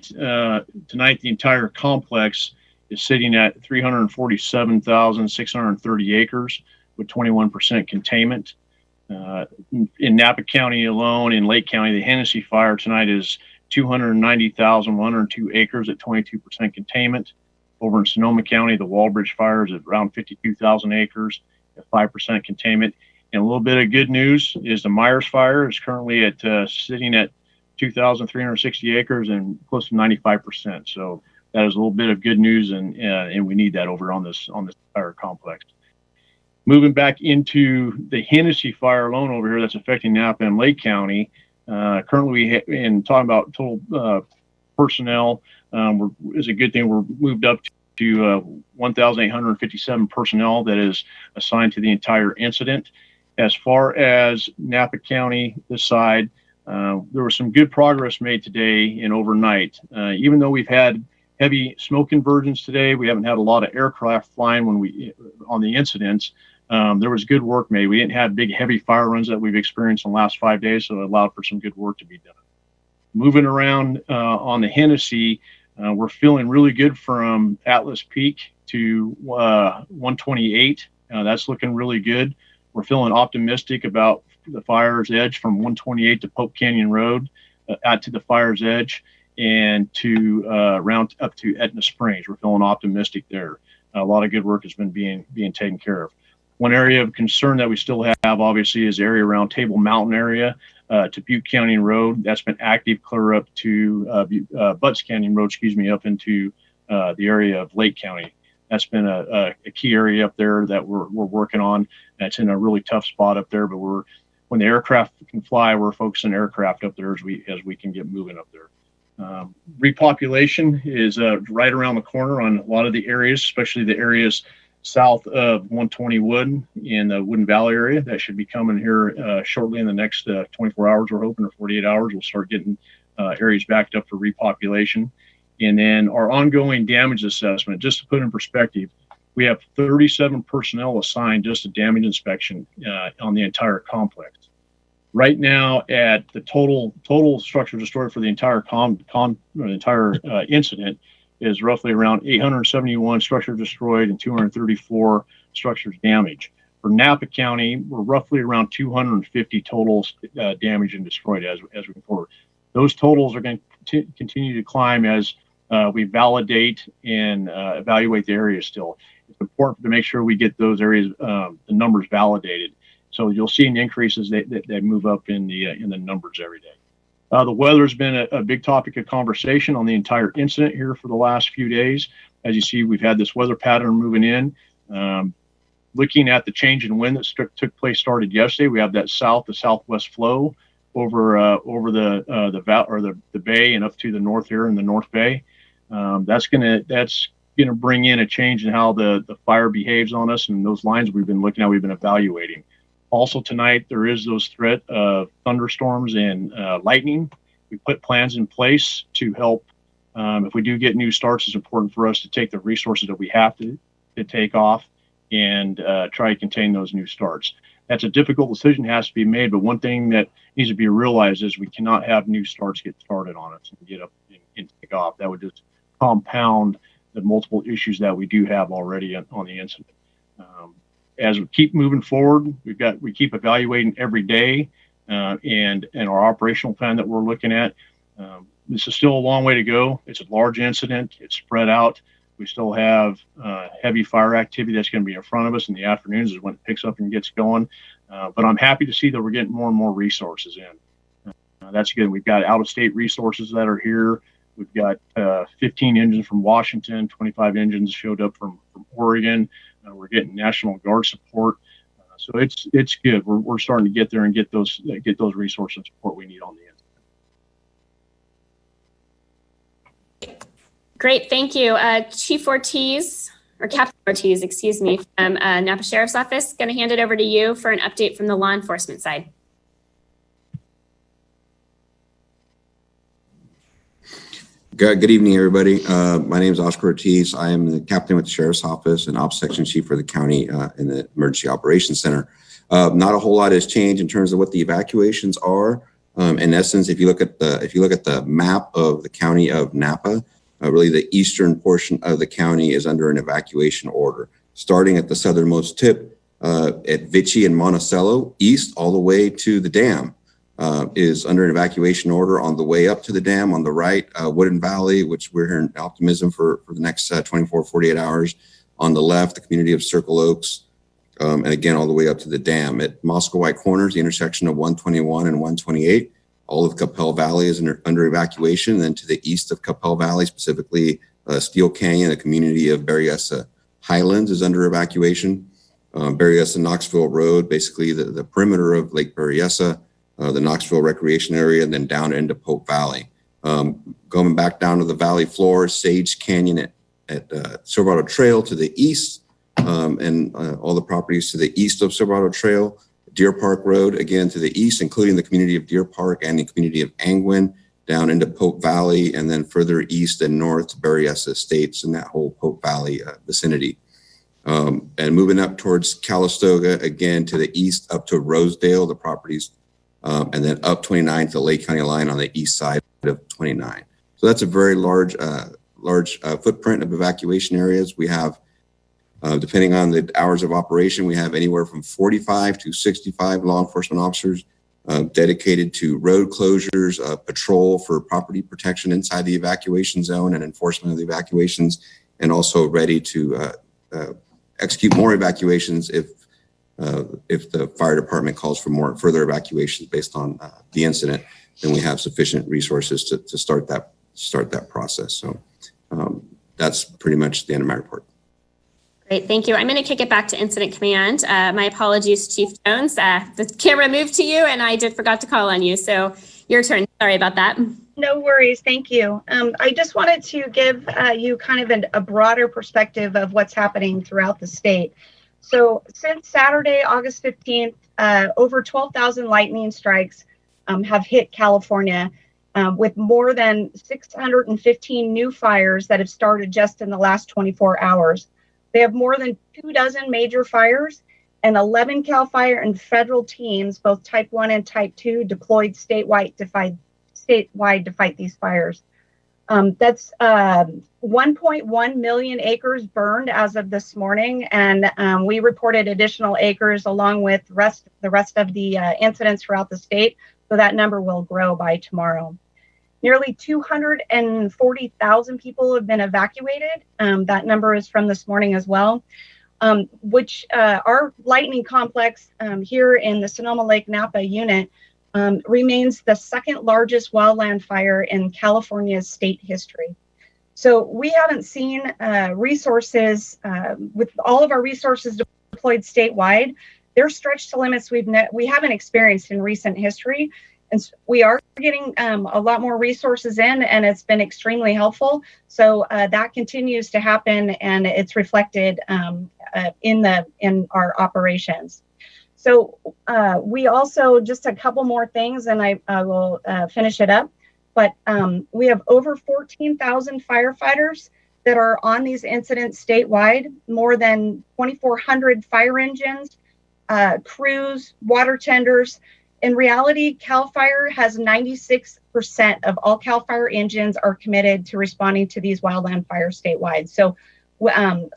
tonight the entire complex is sitting at 347,630 acres with 21% containment. In Napa County alone, in Lake County, the Hennessy fire tonight is 290,102 acres at 22% containment. Over in Sonoma County, the Walbridge fire is at around 52,000 acres at 5% containment. And a little bit of good news is the Myers fire is currently at sitting at 2,360 acres and close to 95%. So that is a little bit of good news, and we need that over on this entire complex. Moving back into the Hennessy fire alone over here that's affecting Napa and Lake County. Currently, in talking about total personnel, is a good thing. We're moved up to 1,857 personnel that is assigned to the entire incident. As far as Napa County, this side, there was some good progress made today and overnight. Even though we've had heavy smoke convergence today, we haven't had a lot of aircraft flying on the incidents. There was good work made. We didn't have big, heavy fire runs that we've experienced in the last 5 days, so it allowed for some good work to be done. Moving around on the Hennessy, we're feeling really good from Atlas Peak to 128. That's looking really good. We're feeling optimistic about the fire's edge from 128 to Pope Canyon Road, out to the fire's edge, and to round up to Etna Springs. We're feeling optimistic there. A lot of good work has been being taken care of. One area of concern that we still have, obviously, is the area around Table Mountain area to Butte Canyon Road. That's been active clear up to Butts Canyon Road, up into the area of Lake County. That's been a key area up there that we're working on. That's in a really tough spot up there, but when the aircraft can fly, we're focusing aircraft up there as we can get moving up there. Repopulation is right around the corner on a lot of the areas, especially the areas south of 120 Wood in the Woodin Valley area. That should be coming here shortly in the next 24 hours, we're hoping, or 48 hours. We'll start getting areas backed up for repopulation. And then our ongoing damage assessment, just to put in perspective, we have 37 personnel assigned just to damage inspection on the entire complex. Right now, at the total structure destroyed for the entire incident is roughly around 871 structures destroyed and 234 structures damaged. For Napa County, we're roughly around 250 totals damaged and destroyed as we go forward. Those totals are going to continue to climb as we validate and evaluate the area still. It's important to make sure we get those areas, the numbers validated. So you'll see increases that move up in the numbers every day. The weather has been a big topic of conversation on the entire incident here for the last few days. As you see, we've had this weather pattern moving in. Looking at the change in wind that took place started yesterday, we have that the southwest flow over the bay and up to the north here in the North Bay. That's gonna bring in a change in how the fire behaves on us, and those lines we've been looking at, we've been evaluating. Also tonight, there is those threat of thunderstorms and lightning. We put plans in place to help. If we do get new starts, it's important for us to take the resources that we have to take off and try to contain those new starts. That's a difficult decision, has to be made, but one thing that needs to be realized is we cannot have new starts get started on us and get up and take off. That would just compound the multiple issues that we do have already on the incident. As we keep moving forward, we keep evaluating every day, and our operational plan that we're looking at. This is still a long way to go. It's a large incident. It's spread out. We still have heavy fire activity that's going to be in front of us in the afternoons is when it picks up and gets going. But I'm happy to see that we're getting more and more resources in. That's good. We've got out-of-state resources that are here. We've got 15 engines from Washington, 25 engines showed up from Oregon. We're getting National Guard support. So it's good. We're starting to get there and get those resources and support we need on the end. Great, thank you. Chief Ortiz, or Captain Ortiz, excuse me, from Napa Sheriff's Office, going to hand it over to you for an update from the law enforcement side. Good evening, everybody. My name is Oscar Ortiz. I am the captain with the Sheriff's Office and Ops Section Chief for the county in the Emergency Operations Center. Not a whole lot has changed in terms of what the evacuations are. In essence, if you look at the map of the county of Napa, really the eastern portion of the county is under an evacuation order, starting at the southernmost tip at Vichy and Monticello, east all the way to the dam. Is under an evacuation order on the way up to the dam. On the right, Woodland Valley, which we're hearing optimism for the next 24, 48 hours. On the left, the community of Circle Oaks, and again, all the way up to the dam. At Moscow Corners, the intersection of 121 and 128, all of Capel Valley is under evacuation. And then to the east of Capel Valley, specifically Steel Canyon, the community of Berryessa Highlands is under evacuation. Berryessa Knoxville Road, basically the perimeter of Lake Berryessa, the Knoxville Recreation Area, and then down into Pope Valley. Going back down to the valley floor, Sage Canyon at Silverado Trail to the east, and all the properties to the east of Silverado Trail. Deer Park Road, again, to the east, including the community of Deer Park and the community of Angwin, down into Pope Valley, and then further east and north to Berryessa Estates and that whole Pope Valley vicinity. And moving up towards Calistoga, again, to the east up to Rosedale, the properties, and then up 29 to the Lake County line on the east side of 29. So that's a very large footprint of evacuation areas. We have, depending on the hours of operation, we have anywhere from 45 to 65 law enforcement officers dedicated to road closures, patrol for property protection inside the evacuation zone and enforcement of the evacuations, and also ready to execute more evacuations if the fire department calls for further evacuations based on the incident. Then we have sufficient resources to start that process. So that's pretty much the end of my report. Great, thank you. I'm going to kick it back to Incident Command. My apologies, Chief Jones. The camera moved to you and I forgot to call on you. So your turn. Sorry about that. No worries. Thank you. I just wanted to give you kind of a broader perspective of what's happening throughout the state. So since Saturday, August 15th, over 12,000 lightning strikes have hit California, with more than 615 new fires that have started just in the last 24 hours. They have more than 24 major fires and 11 CAL FIRE and federal teams, both Type 1 and Type 2, deployed statewide to fight these fires. That's 1.1 million acres burned as of this morning, and we reported additional acres along with the rest of the incidents throughout the state, so that number will grow by tomorrow. Nearly 240,000 people have been evacuated. That number is from this morning as well, which our lightning complex here in the Sonoma Lake Napa unit remains the second largest wildland fire in California's state history. So we haven't seen resources, with all of our resources deployed statewide, they're stretched to limits we haven't experienced in recent history. And we are getting a lot more resources in, and it's been extremely helpful. So that continues to happen, and it's reflected in our operations. So we also, just a couple more things, and I will finish it up. But we have over 14,000 firefighters that are on these incidents statewide, more than 2,400 fire engines, crews, water tenders. In reality, CAL FIRE has 96% of all CAL FIRE engines are committed to responding to these wildland fires statewide. So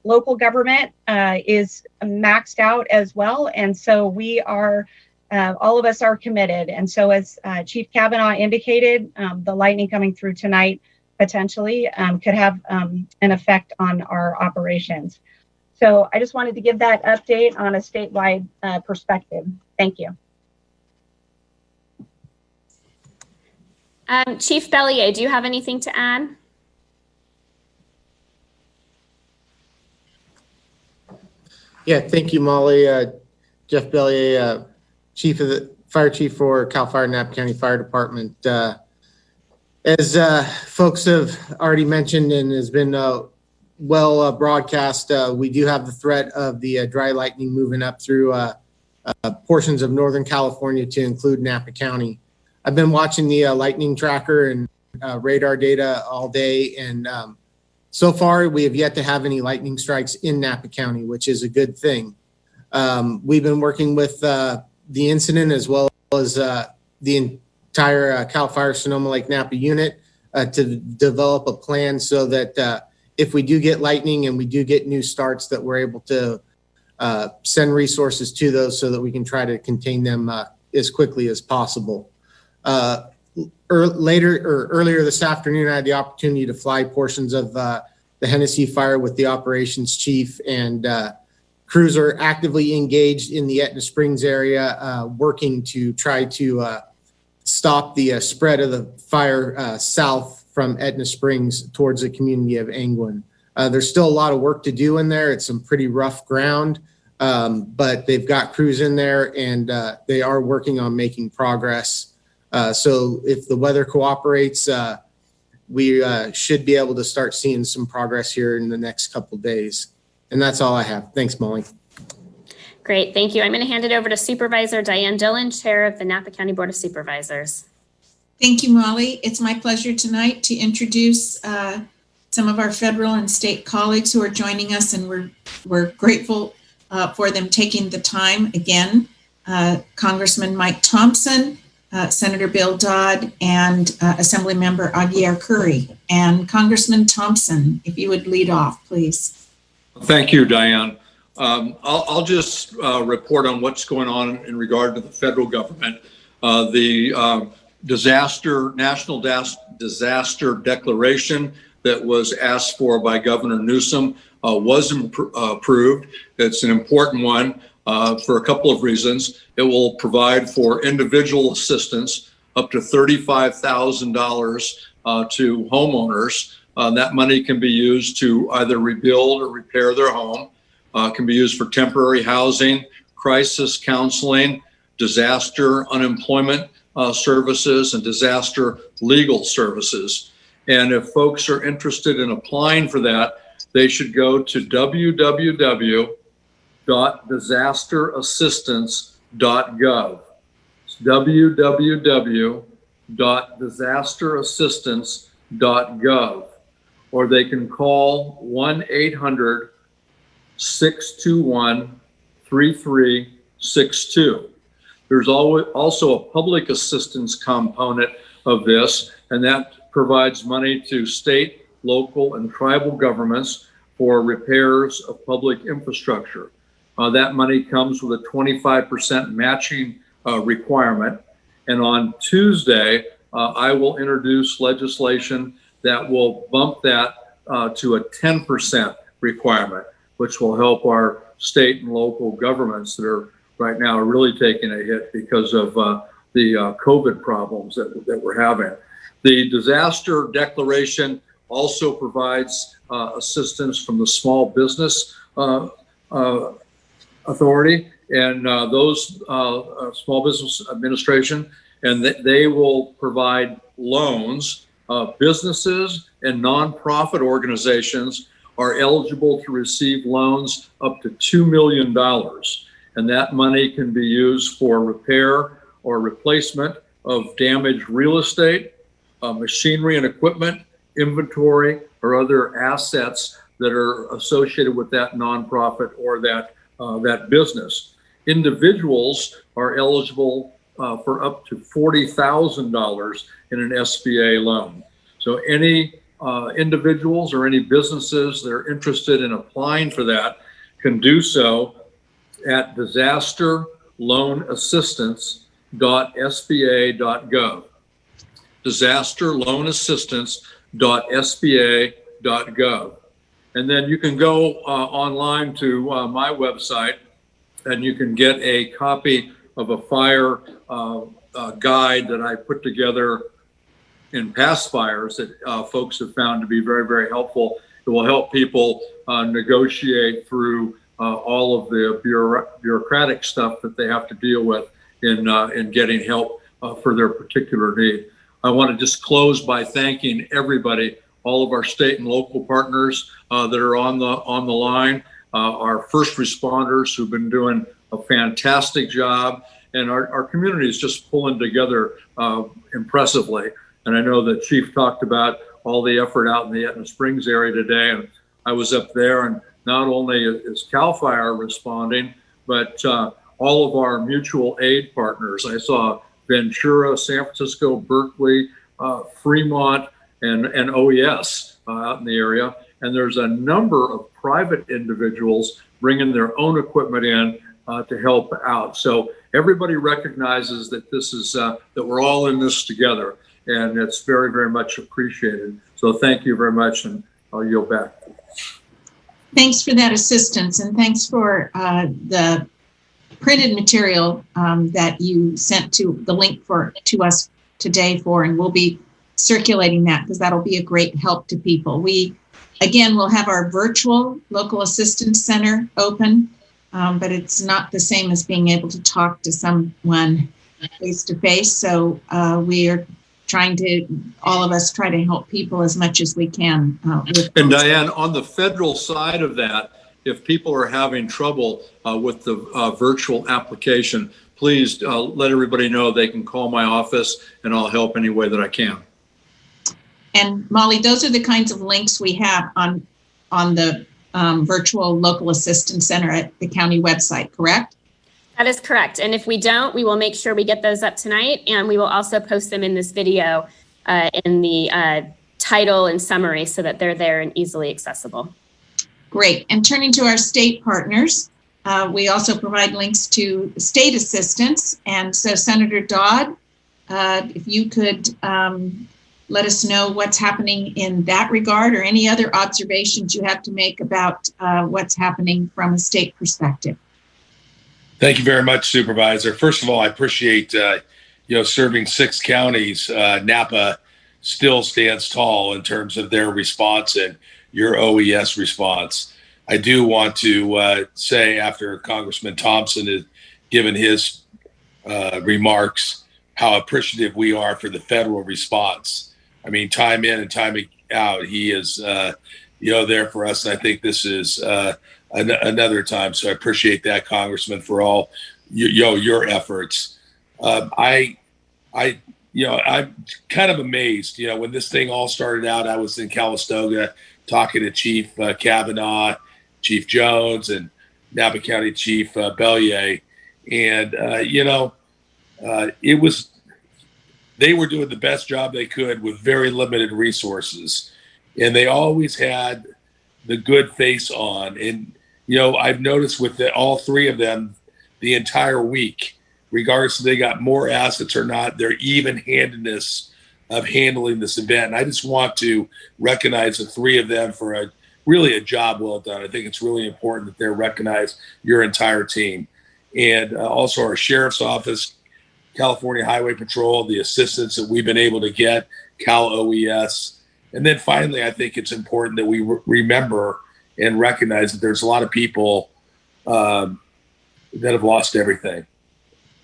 local government is maxed out as well. And so we are, all of us are committed. And so as Chief Kavanaugh indicated, the lightning coming through tonight potentially could have an effect on our operations. So I just wanted to give that update on a statewide perspective. Thank you. Chief Bellier, do you have anything to add? Yeah, thank you, Molly. Jeff Bellier, Fire Chief for CAL FIRE Napa County Fire Department. As folks have already mentioned and has been well broadcast, we do have the threat of the dry lightning moving up through portions of Northern California to include Napa County. I've been watching the lightning tracker and radar data all day, and so far we have yet to have any lightning strikes in Napa County, which is a good thing. We've been working with the incident as well as the entire CAL FIRE Sonoma Lake Napa unit to develop a plan so that if we do get lightning and we do get new starts, that we're able to send resources to those so that we can try to contain them as quickly as possible. Earlier this afternoon, I had the opportunity to fly portions of the Hennessy fire with the operations chief, and crews are actively engaged in the Etna Springs area, working to try to stop the spread of the fire south from Etna Springs towards the community of Angwin. There's still a lot of work to do in there. It's some pretty rough ground, but they've got crews in there, and they are working on making progress. So if the weather cooperates, we should be able to start seeing some progress here in the next couple of days. And that's all I have. Thanks, Molly. Great, thank you. I'm going to hand it over to Supervisor Diane Dillon, Chair of the Napa County Board of Supervisors. Thank you, Molly. It's my pleasure tonight to introduce some of our federal and state colleagues who are joining us, and we're grateful for them taking the time again. Congressman Mike Thompson, Senator Bill Dodd, and Assemblymember Aguiar Curry. And Congressman Thompson, if you would lead off, please. Thank you, Diane. I'll just report on what's going on in regard to the federal government. The National Disaster Declaration that was asked for by Governor Newsom was approved. It's an important one for a couple of reasons. It will provide for individual assistance up to $35,000 to homeowners. That money can be used to either rebuild or repair their home. Can be used for temporary housing, crisis counseling, disaster unemployment services, and disaster legal services. And if folks are interested in applying for that, they should go to www.disasterassistance.gov. It's www.disasterassistance.gov. Or they can call 1-800-621-3362. There's also a public assistance component of this, and that provides money to state, local, and tribal governments for repairs of public infrastructure. That money comes with a 25% matching requirement. And on Tuesday, I will introduce legislation that will bump that to a 10% requirement, which will help our state and local governments that are right now really taking a hit because of the COVID problems that we're having. The disaster declaration also provides assistance from the Small Business Authority and those Small Business Administration, and they will provide loans. Businesses and nonprofit organizations are eligible to receive loans up to $2 million. And that money can be used for repair or replacement of damaged real estate, machinery and equipment, inventory, or other assets that are associated with that nonprofit or that business. Individuals are eligible for up to $40,000 in an SBA loan. So any individuals or any businesses that are interested in applying for that can do so at disasterloanassistance.sba.gov. disasterloanassistance.sba.gov. And then you can go online to my website, and you can get a copy of a fire guide that I put together in past fires that folks have found to be very, very helpful. It will help people negotiate through all of the bureaucratic stuff that they have to deal with in getting help for their particular need. I want to just close by thanking everybody, all of our state and local partners that are on the line, our first responders who've been doing a fantastic job, and our community is just pulling together impressively. And I know the chief talked about all the effort out in the Etna Springs area today, and I was up there, and not only is CAL FIRE responding, but all of our mutual aid partners. I saw Ventura, San Francisco, Berkeley, Fremont, and OES out in the area. And there's a number of private individuals bringing their own equipment in to help out. So everybody recognizes that this is that we're all in this together, and it's very, very much appreciated. So thank you very much, and I'll yield back. Thanks for that assistance, and thanks for the printed material that you sent to the link to us today and we'll be circulating that because that'll be a great help to people. We, again, will have our virtual local assistance center open, but it's not the same as being able to talk to someone face to face. So we are trying to, all of us try to help people as much as we can. And Diane, on the federal side of that, if people are having trouble with the virtual application, please let everybody know they can call my office and I'll help any way that I can. And Molly, those are the kinds of links we have on the virtual local assistance center at the county website, correct? That is correct. And if we don't, we will make sure we get those up tonight. And we will also post them in this video in the title and summary so that they're there and easily accessible. Great. And turning to our state partners, we also provide links to state assistance. And so Senator Dodd, if you could let us know what's happening in that regard or any other observations you have to make about what's happening from a state perspective. Thank you very much, Supervisor. First of all, I appreciate, serving 6 counties. Napa still stands tall in terms of their response and your OES response. I do want to say, after Congressman Thompson has given his remarks, how appreciative we are for the federal response. I mean, time in and time out, he is, there for us. And I think this is another time. So I appreciate that, Congressman, for all your efforts. I'm kind of amazed. When this thing all started out, I was in Calistoga talking to Chief Kavanaugh, Chief Jones, and Napa County Chief Bellier, and they were doing the best job they could with very limited resources, and they always had the good face on. And I've noticed with all 3 of them, the entire week, regardless if they got more assets or not, their even-handedness of handling this event. And I just want to recognize the 3 of them for a job well done. I think it's really important that they're recognized, your entire team. And also our Sheriff's Office, California Highway Patrol, the assistance that we've been able to get, Cal OES. And then finally, I think it's important that we remember and recognize that there's a lot of people that have lost everything.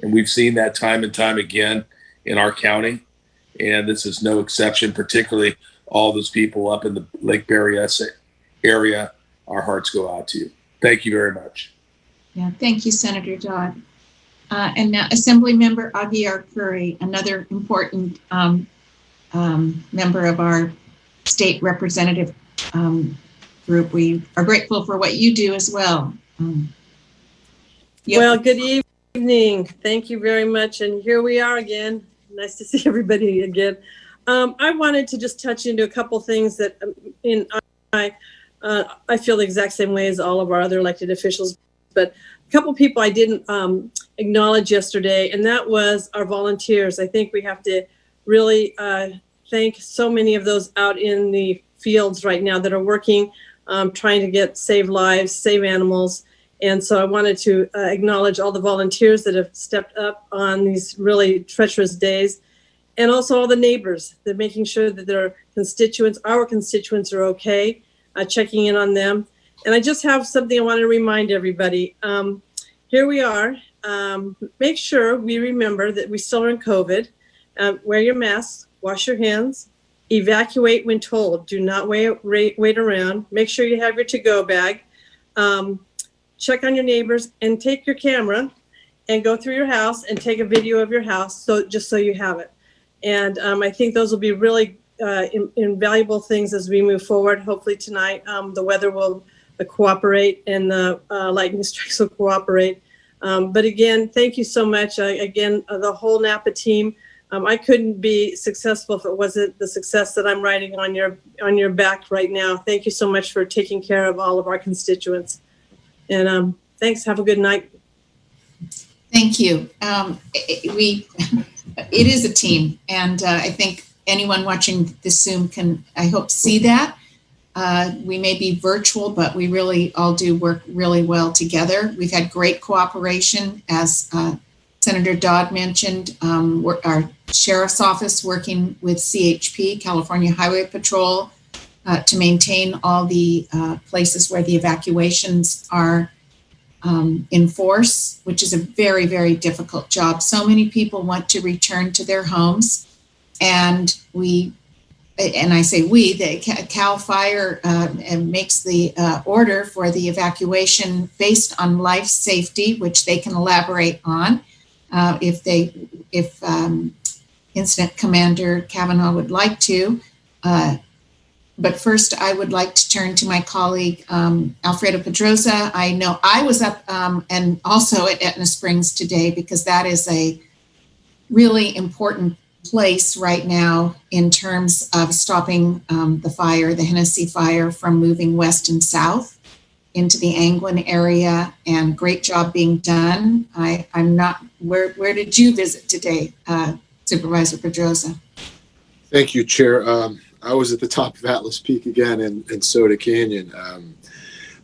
And we've seen that time and time again in our county. And this is no exception, particularly all those people up in the Lake Berryessa area. Our hearts go out to you. Thank you very much. Yeah, thank you, Senator Dodd. And now Assemblymember Aguiar Curry, another important member of our state representative group. We are grateful for what you do as well. Well, good evening. Thank you very much. And here we are again. Nice to see everybody again. I wanted to just touch into a couple things that I feel the exact same way as all of our other elected officials, but a couple people I didn't acknowledge yesterday, and that was our volunteers. I think we have to really thank so many of those out in the fields right now that are working, trying to save lives, save animals. And so I wanted to acknowledge all the volunteers that have stepped up on these really treacherous days, and also all the neighbors that are making sure that our constituents are okay, checking in on them. And I just have something I want to remind everybody. Here we are. Make sure we remember that we still are in COVID. Wear your masks, wash your hands, evacuate when told. Do not wait around. Make sure you have your to-go bag. Check on your neighbors and take your camera and go through your house and take a video of your house, just so you have it. And I think those will be really invaluable things as we move forward. Hopefully tonight the weather will cooperate and the lightning strikes will cooperate. But again, thank you so much. The whole Napa team. I couldn't be successful if it wasn't the success that I'm writing on your back right now. Thank you so much for taking care of all of our constituents. And thanks. Have a good night. Thank you. It is a team, and I think anyone watching this Zoom can, I hope, see that. We may be virtual, but we really all do work really well together. We've had great cooperation, as Senator Dodd mentioned. Our sheriff's office working with CHP, California Highway Patrol, to maintain all the places where the evacuations are in force, which is a very, very difficult job. So many people want to return to their homes, and I say we, the CAL FIRE makes the order for the evacuation based on life safety, which they can elaborate on if Incident Commander Kavanaugh would like to. But first, I would like to turn to my colleague, Alfredo Pedroza. I know I was up and also at Etna Springs today, because that is a really important place right now in terms of stopping the fire, the Hennessy fire, from moving west and south into the Angwin area, and great job being done. I'm not, where did you visit today, Supervisor Pedroza? Thank you, Chair. I was at the top of Atlas Peak again and Soda Canyon.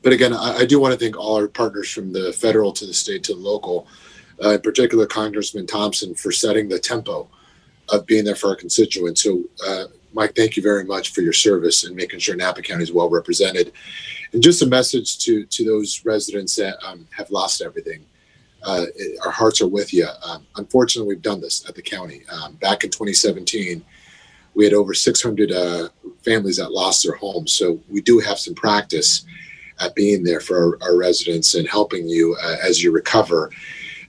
But again, I do want to thank all our partners from the federal to the state to the local, in particular Congressman Thompson, for setting the tempo of being there for our constituents. So, Mike, thank you very much for your service and making sure Napa County is well represented. And just a message to those residents that have lost everything. Our hearts are with you. Unfortunately, we've done this at the county. Back in 2017, we had over 600 families that lost their homes. So we do have some practice at being there for our residents and helping you as you recover,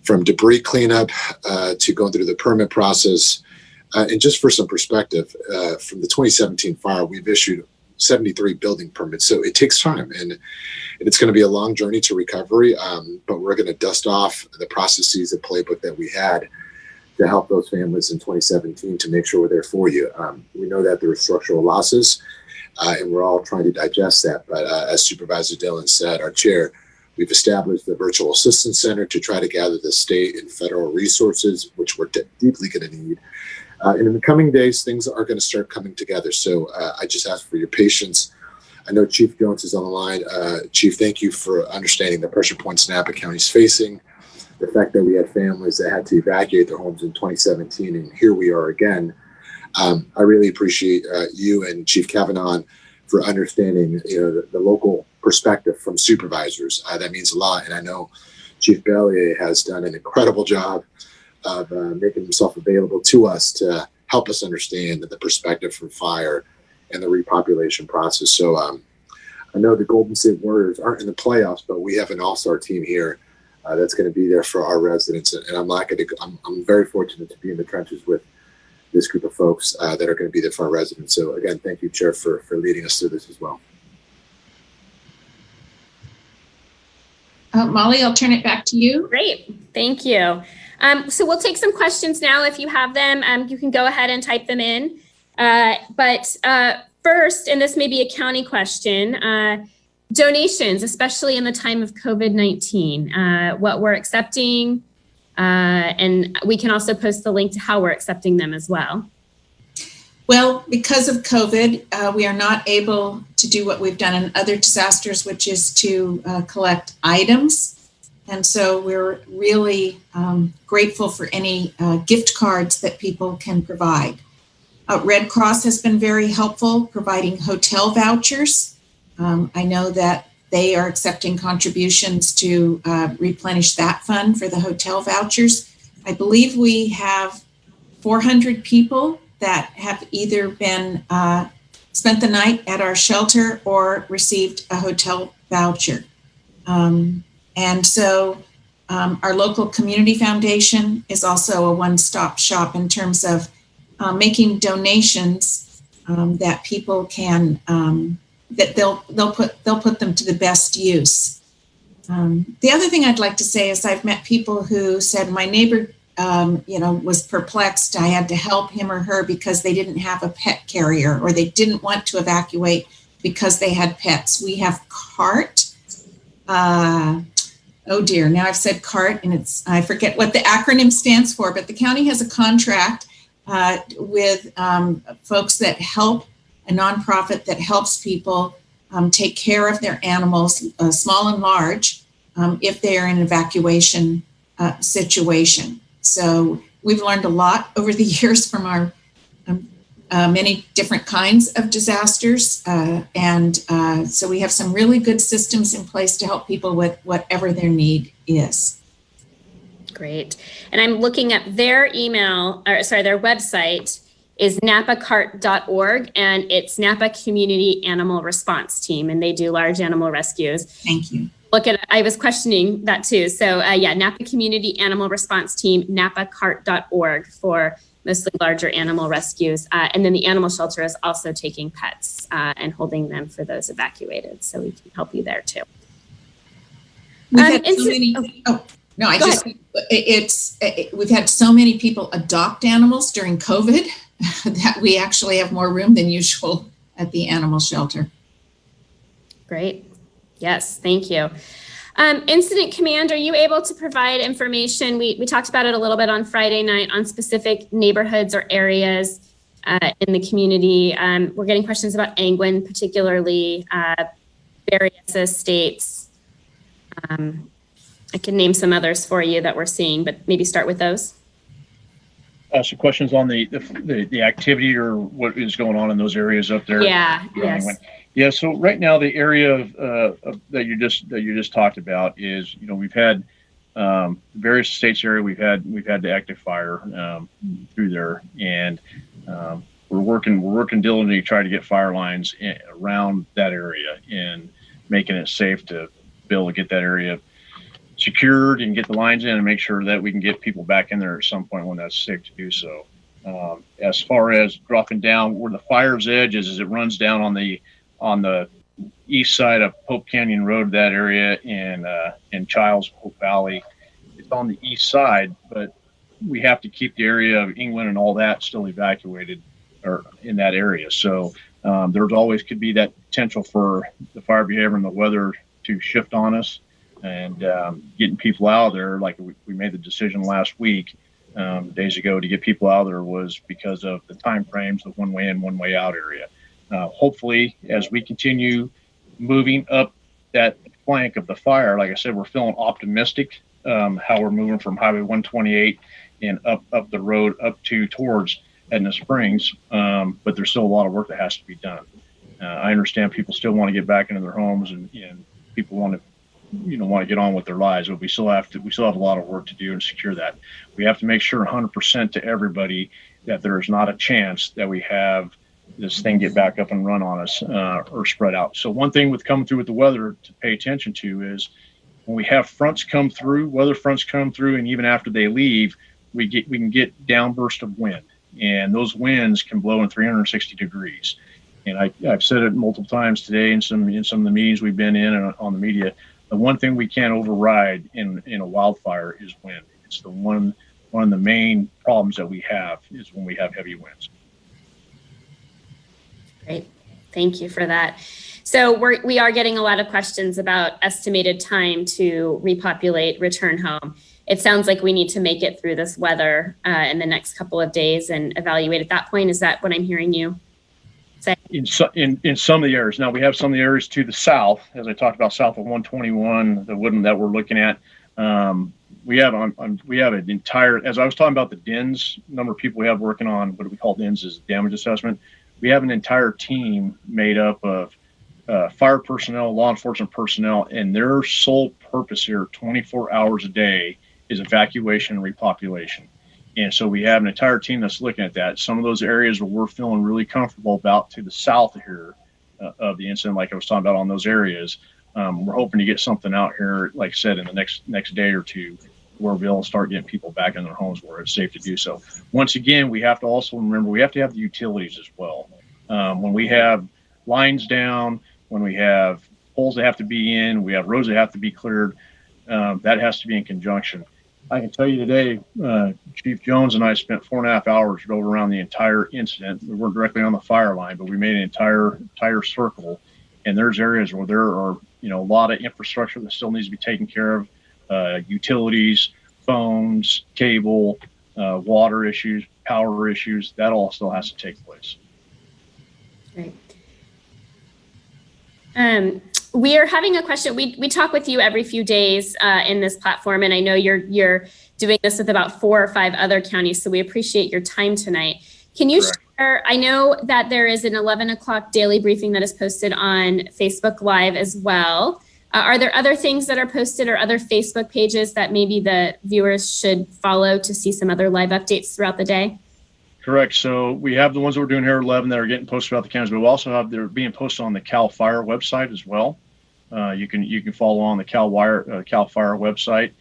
from debris cleanup to going through the permit process. And just for some perspective, from the 2017 fire, we've issued 73 building permits. So it takes time, and it's going to be a long journey to recovery, but we're going to dust off the processes and playbook that we had to help those families in 2017 to make sure we're there for you. We know that there were structural losses, and we're all trying to digest that. But as Supervisor Dillon said, our chair, we've established the Virtual Assistance Center to try to gather the state and federal resources, which we're deeply going to need. And in the coming days, things are going to start coming together. So I just ask for your patience. I know Chief Jones is on the line. Chief, thank you for understanding the pressure points Napa County is facing. The fact that we had families that had to evacuate their homes in 2017, and here we are again. I really appreciate you and Chief Kavanaugh for understanding, the local perspective from supervisors. That means a lot, and I know Chief Bellier has done an incredible job of making himself available to us to help us understand the perspective from fire and the repopulation process. So I know the Golden State Warriors aren't in the playoffs, but we have an all-star team here that's going to be there for our residents. And I'm very fortunate to be in the trenches with this group of folks that are going to be there for our residents. So again, thank you, Chair, for leading us through this as well. Molly, I'll turn it back to you. Great, thank you. So we'll take some questions now. If you have them, you can go ahead and type them in. But first, and this may be a county question, donations, especially in the time of COVID-19, what we're accepting, and we can also post the link to how we're accepting them as well. Well, because of COVID, we are not able to do what we've done in other disasters, which is to collect items. And so we're really grateful for any gift cards that people can provide. Red Cross has been very helpful, providing hotel vouchers. I know that they are accepting contributions to replenish that fund for the hotel vouchers. I believe we have 400 people that have either been spent the night at our shelter or received a hotel voucher. And so our local community foundation is also a one-stop shop in terms of making donations that people can that they'll put them to the best use. The other thing I'd like to say is I've met people who said my neighbor, was perplexed. I had to help him or her because they didn't have a pet carrier or they didn't want to evacuate because they had pets. We have CART. Oh dear, now I've said CART and I forget what the acronym stands for, but the county has a contract with folks that help, a nonprofit that helps people take care of their animals, small and large, if they are in an evacuation situation. So we've learned a lot over the years from our many different kinds of disasters. So we have some really good systems in place to help people with whatever their need is. Great. And I'm looking at their their website is napacart.org, and it's Napa Community Animal Response Team, and they do large animal rescues. Thank you. I was questioning that too. So Napa Community Animal Response Team, napacart.org for mostly larger animal rescues. And then the animal shelter is also taking pets and holding them for those evacuated. So we can help you there too. We've had so many, we've had so many people adopt animals during COVID that we actually have more room than usual at the animal shelter. Great. Yes, thank you. Incident Command, are you able to provide information? We talked about it a little bit on Friday night on specific neighborhoods or areas in the community. We're getting questions about Angwin, particularly various estates. I can name some others for you that we're seeing, but maybe start with those. So questions on the activity or what is going on in those areas up there? Yeah. Yes. Yeah. So right now, the area that you just talked about is, we've had various states area. We've had the active fire through there, and we're working diligently to try to get fire lines around that area and making it safe to be able to get that area secured and get the lines in and make sure that we can get people back in there at some point when that's safe to do so. As far as dropping down where the fire's edge is it runs down on the east side of Pope Canyon Road, that area in Childs, Hope Valley. It's on the east side, but we have to keep the area of England and all that still evacuated or in that area. So there's always could be that potential for the fire behavior and the weather to shift on us. And getting people out of there, like we made the decision last week, days ago, to get people out of there was because of the time frames, the one way in, one way out area. Hopefully, as we continue moving up that flank of the fire, like I said, we're feeling optimistic how we're moving from Highway 128 and up the road up towards Edna Springs. But there's still a lot of work that has to be done. I understand people still want to get back into their homes and people want to get on with their lives, but we still have a lot of work to do and secure that. We have to make sure 100% to everybody that there is not a chance that we have this thing get back up and run on us or spread out. So one thing with coming through with the weather to pay attention to is when we have fronts come through, weather fronts come through, and even after they leave, we can get downburst of wind, and those winds can blow in 360 degrees. And I've said it multiple times today in some of the meetings we've been in and on the media. The one thing we can't override in a wildfire is wind. It's the one of the main problems that we have is when we have heavy winds. Great. Thank you for that. So we are getting a lot of questions about estimated time to repopulate, return home. It sounds like we need to make it through this weather in the next couple of days and evaluate at that point. Is that what I'm hearing you say? In some of the areas. Now we have some of the areas to the south, as I talked about, south of 121, the Woodland that we're looking at. We have an entire, as I was talking about the DINS, number of people we have working on what we call DINS is damage assessment. We have an entire team made up of fire personnel, law enforcement personnel, and their sole purpose here 24 hours a day is evacuation and repopulation. And so we have an entire team that's looking at that. Some of those areas where we're feeling really comfortable about to the south here of the incident, like I was talking about on those areas, we're hoping to get something out here, like I said, in the next day or two, where we'll start getting people back in their homes where it's safe to do so. Once again, we have to also remember we have to have the utilities as well. When we have lines down, when we have poles that have to be in, we have roads that have to be cleared. That has to be in conjunction. I can tell you today, Chief Jones and I spent 4.5 hours drove around the entire incident. We weren't directly on the fire line, but we made an entire circle. And there's areas where there are, a lot of infrastructure that still needs to be taken care of, utilities, phones, cable, water issues, power issues. That all still has to take place. Great. We are having a question. We talk with you every few days in this platform, and I know you're doing this with about 4 or 5 other counties, so we appreciate your time tonight. Can you share, I know that there is an 11 o'clock daily briefing that is posted on Facebook Live as well. Are there other things that are posted or other Facebook pages that maybe the viewers should follow to see some other live updates throughout the day? Correct. So we have the ones that we're doing here at 11 that are getting posted throughout the counties, but we also have they're being posted on the CAL FIRE website as well. You can follow on the CAL FIRE website.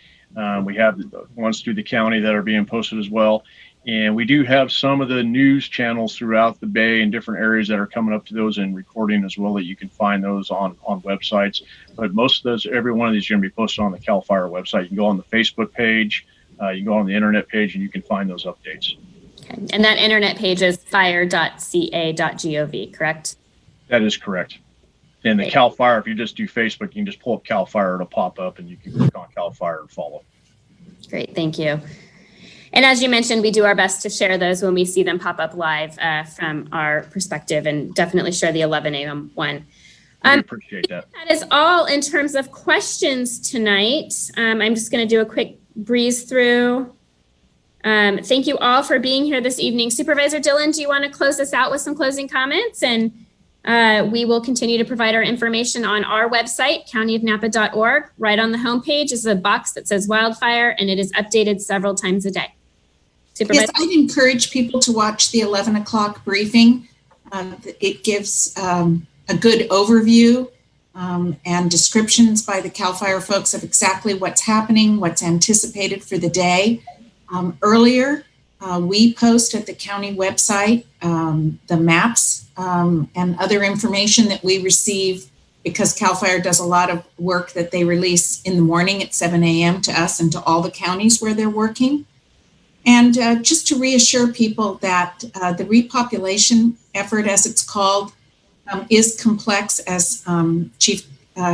We have the ones through the county that are being posted as well. And we do have some of the news channels throughout the Bay and different areas that are coming up to those and recording as well, that you can find those on websites. But most of those, every one of these are going to be posted on the CAL FIRE website. You can go on the Facebook page, you can go on the internet page, and you can find those updates. Okay. And that internet page is fire.ca.gov, correct? That is correct. And the CAL FIRE, if you just do Facebook, you can just pull up CAL FIRE, it'll pop up, and you can click on CAL FIRE and follow. Great, thank you. And as you mentioned, we do our best to share those when we see them pop up live from our perspective, and definitely share the 11 a.m. one. We appreciate that. That is all in terms of questions tonight. I'm just going to do a quick breeze through. Thank you all for being here this evening. Supervisor Dillon, do you want to close us out with some closing comments? And we will continue to provide our information on our website, countyofnapa.org. Right on the homepage is a box that says wildfire, and it is updated several times a day. Supervisor? Yes, I'd encourage people to watch the 11 o'clock briefing. It gives a good overview and descriptions by the CAL FIRE folks of exactly what's happening, what's anticipated for the day. Earlier, we post at the county website the maps and other information that we receive, because CAL FIRE does a lot of work that they release in the morning at 7 a.m. to us and to all the counties where they're working. And just to reassure people that the repopulation effort, as it's called, is complex, as Chief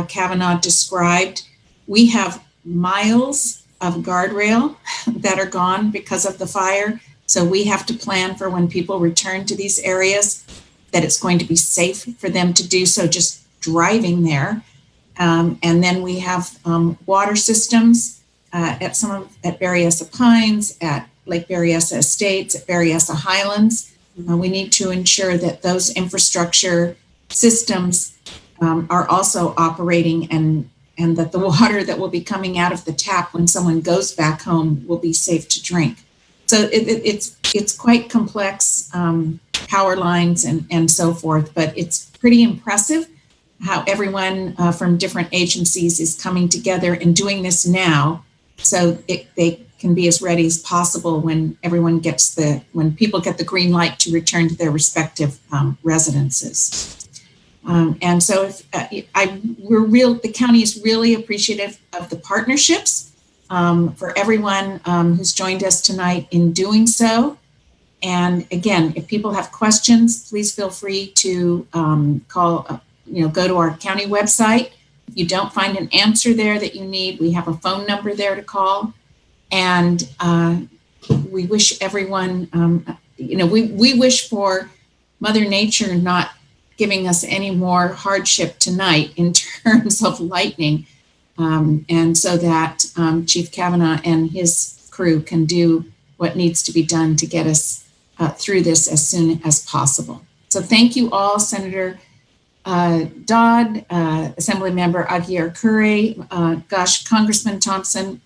Kavanaugh described. We have miles of guardrail that are gone because of the fire. So we have to plan for when people return to these areas that it's going to be safe for them to do so just driving there. And then we have water systems at Berryessa Pines, at Lake Berryessa Estates, at Berryessa Highlands. We need to ensure that those infrastructure systems are also operating, and that the water that will be coming out of the tap when someone goes back home will be safe to drink. So it's quite complex, power lines and so forth, but it's pretty impressive how everyone from different agencies is coming together and doing this now, so they can be as ready as possible when when people get the green light to return to their respective residences. And so the county is really appreciative of the partnerships for everyone who's joined us tonight in doing so. And again, if people have questions, please feel free to go to our county website. If you don't find an answer there that you need, we have a phone number there to call. And we wish everyone, we wish for Mother Nature not giving us any more hardship tonight in terms of lightning, and so that Chief Kavanaugh and his crew can do what needs to be done to get us through this as soon as possible. So thank you all, Senator Dodd, Assemblymember Aguirre-Curry, Congressman Thompson,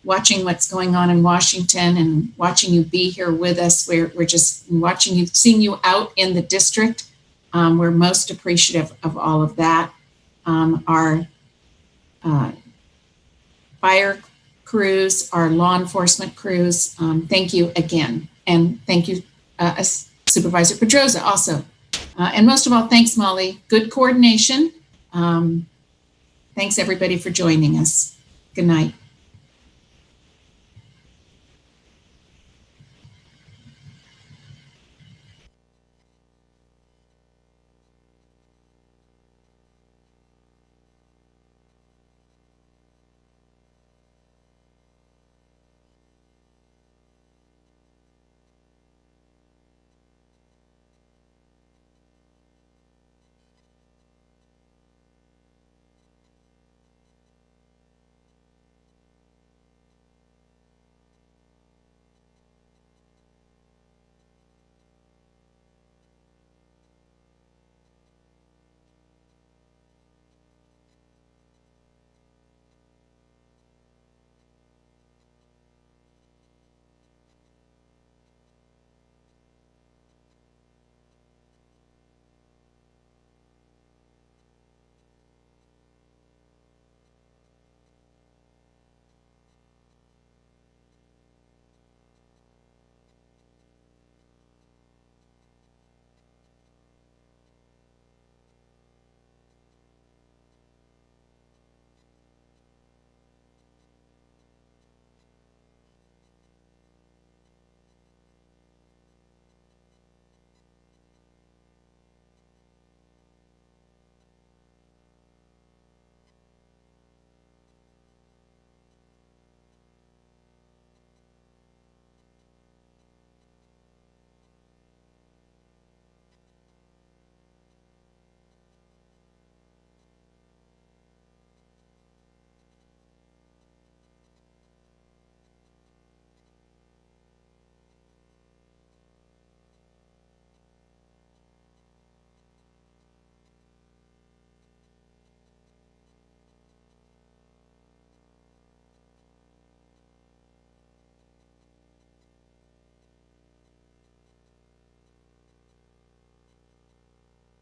watching what's going on in Washington and watching you be here with us. We're just watching you, seeing you out in the district. We're most appreciative of all of that. Our fire crews, our law enforcement crews, thank you again. And thank you, Supervisor Pedroza also. And most of all, thanks, Molly. Good coordination Thanks everybody for joining us. Good night.